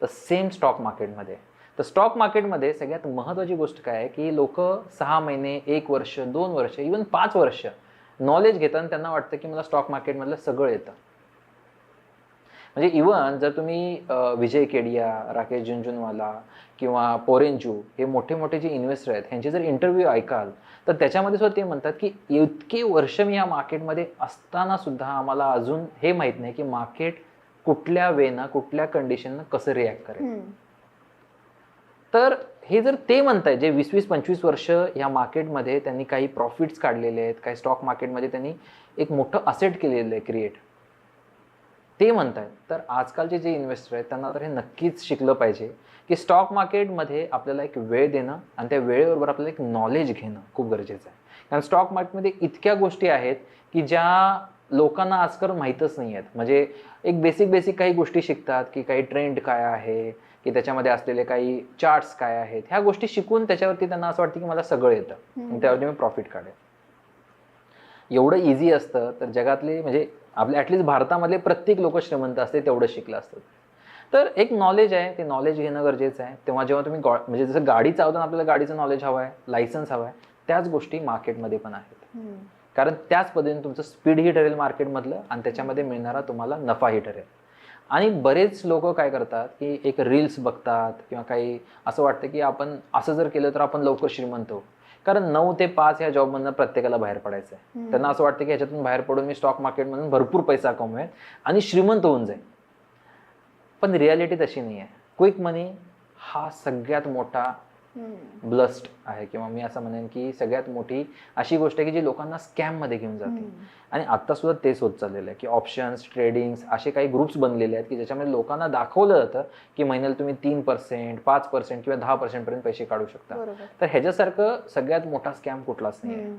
तर same stock मार्केटमध्ये. तर स्टॉक मार्केटमध्ये सगळ्यात महत्त्वाची गोष्ट काय आहे की लोक 6 महिने, 1 वर्ष, 2 वर्ष, इव्हन 5 वर्ष नॉलेज घेतात आणि त्यांना वाटतं की मला स्टॉक मार्केटमधलं सगळं येतं. म्हणजे इव्हन जर तुम्ही विजय केडिया, राकेश झुनझुनवाला किंवा पोरेंजू हे मोठे मोठे जे इन्व्हेस्टर आहेत ह्यांचे जर इंटरव्ह्यू ऐकाल तर त्याच्यामध्ये सुद्धा ते म्हणतात की इतके वर्ष मी या मार्केटमध्ये असताना सुद्धा आम्हाला अजून हे माहीत नाही की मार्केट कुठल्या वेना कुठल्या कंडिशननं कसं रिॲक्ट करेल. तर हे जर ते म्हणताय जे 20-25 वर्ष या मार्केटमध्ये त्यांनी काही प्रॉफिट्स काढलेले आहेत, काही स्टॉक मार्केटमध्ये त्यांनी एक मोठं असेट केलेलं आहे क्रिएट, ते म्हणतायत, तर आजकालचे जे इन्व्हेस्टर आहेत त्यांना तर हे नक्कीच शिकलं पाहिजे की स्टॉक मार्केटमध्ये आपल्याला एक वेळ देणं आणि त्या वेळेबरोबर आपल्याला एक नॉलेज घेणं खूप गरजेचं आहे. कारण स्टॉक मार्केटमध्ये इतक्या गोष्टी आहेत की ज्या लोकांना आजकाल माहीतच नाही आहेत. म्हणजे एक बेसिक काही गोष्टी शिकतात की काही ट्रेंड काय आहे, की त्याच्यामध्ये असलेले काही चार्ट्स काय आहेत, ह्या गोष्टी शिकून त्याच्यावरती त्यांना असं वाटतं की मला सगळं येतं आणि त्यावरती मी प्रॉफिट काढेल. एवढं इझी असतं तर जगातले म्हणजे आपल्या ॲटलिस्ट भारतामधले प्रत्येक लोक श्रीमंत असते तेवढं शिकलं असतं. तर एक नॉलेज आहे, ते नॉलेज घेणं गरजेचं आहे. तेव्हा जेव्हा तुम्ही म्हणजे जसं गाडी चालवताना आपल्याला गाडीचं नॉलेज हवं आहे, लायसन्स हवं आहे, त्याच गोष्टी मार्केटमध्ये पण आहेत. कारण त्याच पद्धतीने तुमचं स्पीडही ठरेल मार्केटमधलं आणि त्याच्यामध्ये मिळणारा तुम्हाला नफाही ठरेल. आणि बरेच लोक काय करतात की एक रील्स बघतात किंवा काही असं वाटतं की आपण असं जर केलं तर आपण लवकर श्रीमंत होऊ. कारण 9 ते 5 या जॉबमधनं प्रत्येकाला बाहेर पडायचं आहे. त्यांना असं वाटतं की ह्याच्यातून बाहेर पडून मी स्टॉक मार्केटमधून भरपूर पैसा कमवेन आणि श्रीमंत होऊन जाईल. पण रियालिटी तशी नाही आहे. क्विक मनी हा सगळ्यात मोठा ब्लस्ट आहे किंवा मी असं म्हणेन की सगळ्यात मोठी अशी गोष्ट आहे की जी लोकांना स्कॅममध्ये घेऊन जाते. आणि आता सुद्धा तेच होत चाललेलं आहे की ऑप्शन्स, ट्रेडिंग्स असे काही ग्रुप्स बनलेले आहेत की ज्याच्यामध्ये लोकांना दाखवलं जातं की महिन्याला तुम्ही 3%, 5% किंवा 10% पर्यंत पैसे काढू शकता. तर ह्याच्यासारखं सगळ्यात मोठा स्कॅम कुठलाच नाही आहे.